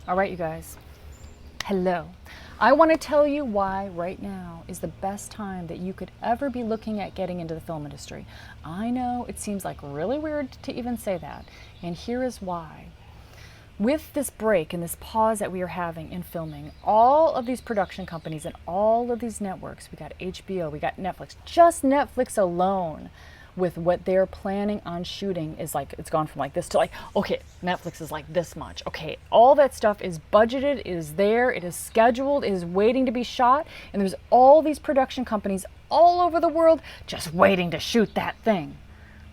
All right, you guys. Hello. I want to tell you why right now is the best time that you could ever be looking at getting into the film industry. I know it seems like really weird to even say that, and here is why. With this break and this pause that we are having in filming, all of these production companies and all of these networks, we got HBO, we got Netflix, just Netflix alone with what they're planning on shooting is like, it's gone from like this to like, okay, Netflix is like this much. Okay, all that stuff is budgeted, it is there, it is scheduled, it is waiting to be shot, and there's all these production companies all over the world just waiting to shoot that thing.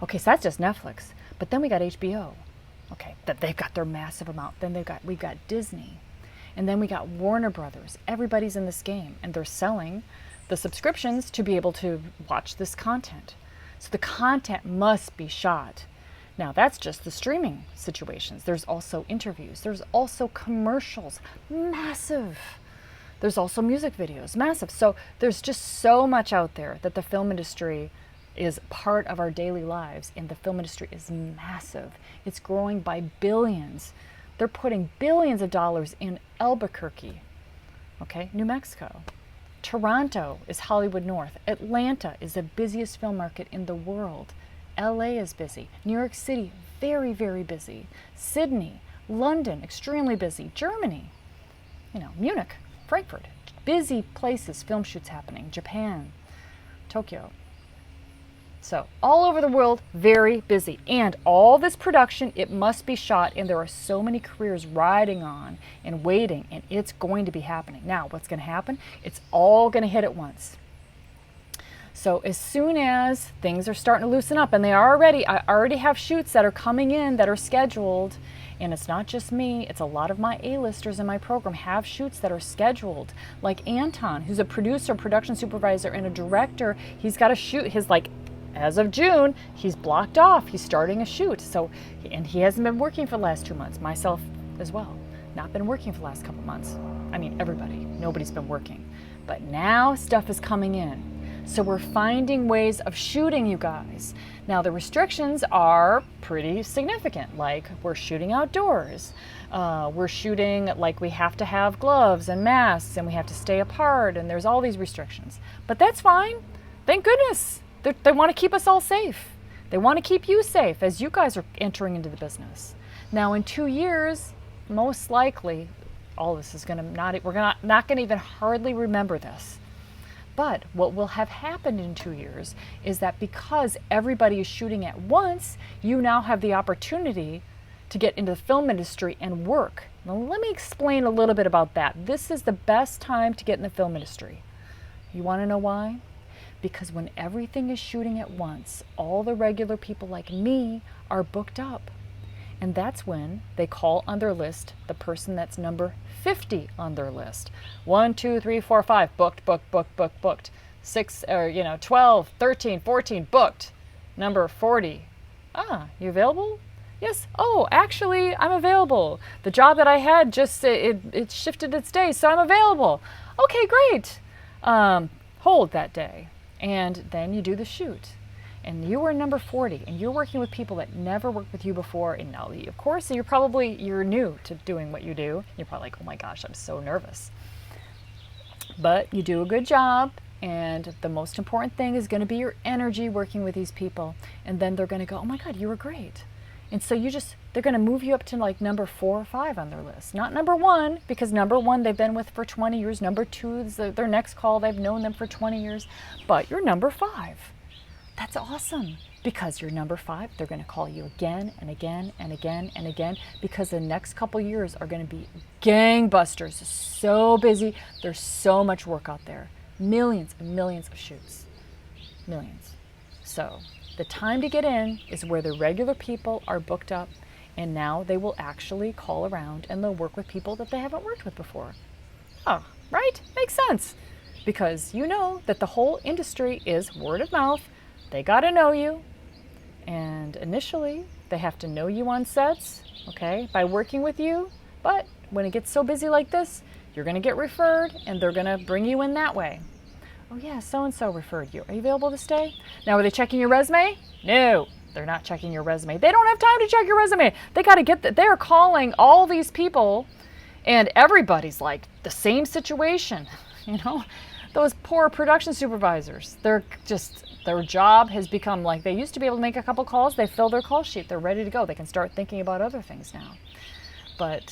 Okay, so that's just Netflix. But then we got HBO. Okay, that they've got their massive amount. Then we've got Disney. And then we got Warner Brothers. Everybody's in this game, and they're selling the subscriptions to be able to watch this content. So the content must be shot. Now that's just the streaming situations. There's also interviews. There's also commercials. Massive. There's also music videos. Massive. So there's just so much out there that the film industry is part of our daily lives, and the film industry is massive. It's growing by billions. They're putting billions of dollars in Albuquerque, okay, New Mexico. Toronto is Hollywood North. Atlanta is the busiest film market in the world. LA is busy. New York City, very, very busy. Sydney, London, extremely busy. Germany, Munich, Frankfurt, busy places, film shoots happening. Japan, Tokyo. So all over the world, very busy. And all this production, it must be shot, and there are so many careers riding on and waiting, and it's going to be happening. Now, what's going to happen? It's all going to hit at once. So as soon as things are starting to loosen up, and I already have shoots that are coming in that are scheduled, and it's not just me, it's a lot of my A-listers in my program have shoots that are scheduled. Like Anton, who's a producer, production supervisor, and a director, he's got a shoot, as of June, he's blocked off. He's starting a shoot. And he hasn't been working for the last 2 months. Myself as well. Not been working for the last couple months. I mean, everybody. Nobody's been working. But now stuff is coming in. So we're finding ways of shooting, you guys. Now the restrictions are pretty significant. Like, we're shooting outdoors. We're shooting like we have to have gloves and masks, and we have to stay apart, and there's all these restrictions. But that's fine. Thank goodness. They want to keep us all safe. They want to keep you safe as you guys are entering into the business. Now in 2 years, most likely, all this is we're not going to even hardly remember this. But what will have happened in 2 years is that because everybody is shooting at once, you now have the opportunity to get into the film industry and work. Now let me explain a little bit about that. This is the best time to get in the film industry. You want to know why? Because when everything is shooting at once, all the regular people like me are booked up. And that's when they call on their list the person that's number 50 on their list. 1, 2, 3, 4, 5, booked, booked, booked, booked, booked. 12, 13, 14, booked. Number 40. You available? Yes. Oh, actually, I'm available. The job that I had just, it shifted its day, so I'm available. Okay, great. Hold that day. And then you do the shoot, and you are number 40, and you're working with people that never worked with you before. And now, of course, you're new to doing what you do. You're probably like, oh my gosh, I'm so nervous. But you do a good job, and the most important thing is going to be your energy working with these people. And then they're going to go, oh my God, you were great. And so they're going to move you up to like number 4 or 5 on their list. Not number 1, because number 1 they've been with for 20 years. Number 2 is their next call. They've known them for 20 years. But you're number 5. That's awesome. Because you're number 5, they're going to call you again and again and again and again, because the next couple years are going to be gangbusters. So busy. There's so much work out there. Millions and millions of shoots. Millions. So the time to get in is where the regular people are booked up, and now they will actually call around and they'll work with people that they haven't worked with before. Oh, right? Makes sense. Because you know that the whole industry is word of mouth. They got to know you. And initially, they have to know you on sets, okay, by working with you. But when it gets so busy like this, you're going to get referred, and they're going to bring you in that way. Oh yeah, so-and-so referred you. Are you available to stay? Now, are they checking your resume? No, they're not checking your resume. They don't have time to check your resume. They got to they're calling all these people And everybody's like the same situation, you know? Those poor production supervisors, they're just, their job has become like, they used to be able to make a couple calls, they fill their call sheet, they're ready to go. They can start thinking about other things now. But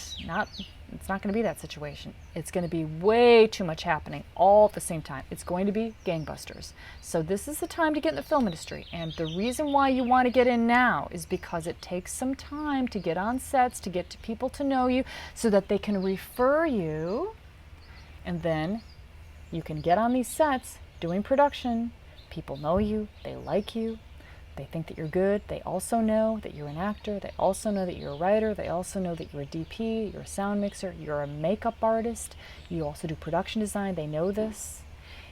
it's not going to be that situation. It's going to be way too much happening all at the same time. It's going to be gangbusters. So this is the time to get in the film industry. And the reason why you want to get in now is because it takes some time to get on sets, to get people to know you so that they can refer you. And then you can get on these sets doing production. People know you, they like you, they think that you're good. They also know that you're an actor. They also know that you're a writer. They also know that you're a DP, you're a sound mixer, you're a makeup artist. You also do production design. They know this.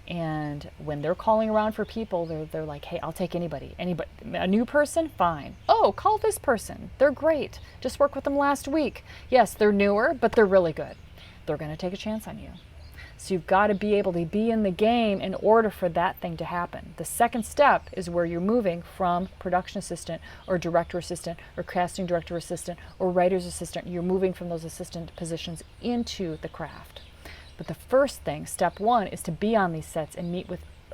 And when they're calling around for people, they're like, hey, I'll take anybody. Anybody. A new person? Fine. Oh, call this person. They're great. Just worked with them last week. Yes, they're newer, but they're really good. They're going to take a chance on you. So you've got to be able to be in the game in order for that thing to happen. The second step is where you're moving from production assistant or director assistant or casting director assistant or writer's assistant. You're moving from those assistant positions into the craft. But the first thing, step one, is to be on these sets and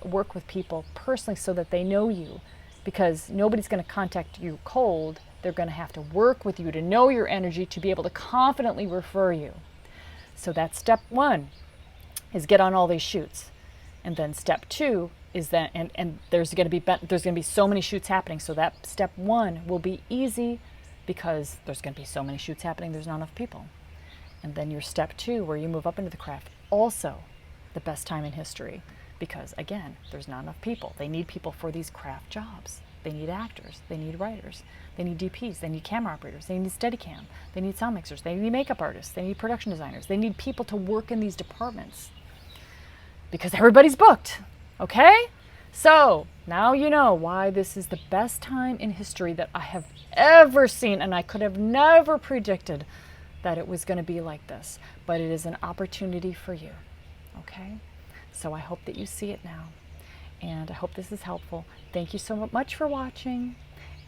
work with people personally so that they know you. Because nobody's going to contact you cold. They're going to have to work with you to know your energy to be able to confidently refer you. So that's step one. Is get on all these shoots. And then step two is that, and there's going to be so many shoots happening, so that step one will be easy because there's going to be so many shoots happening, there's not enough people. And then your step two, where you move up into the craft, also the best time in history because, again, there's not enough people. They need people for these craft jobs. They need actors, they need writers, they need DPs, they need camera operators, they need Steadicam, they need sound mixers, they need makeup artists, they need production designers, they need people to work in these departments because everybody's booked, okay? So now you know why this is the best time in history that I have ever seen, and I could have never predicted that it was going to be like this, but it is an opportunity for you, okay? So I hope that you see it now. And I hope this is helpful. Thank you so much for watching,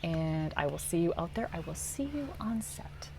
and I will see you out there. I will see you on set.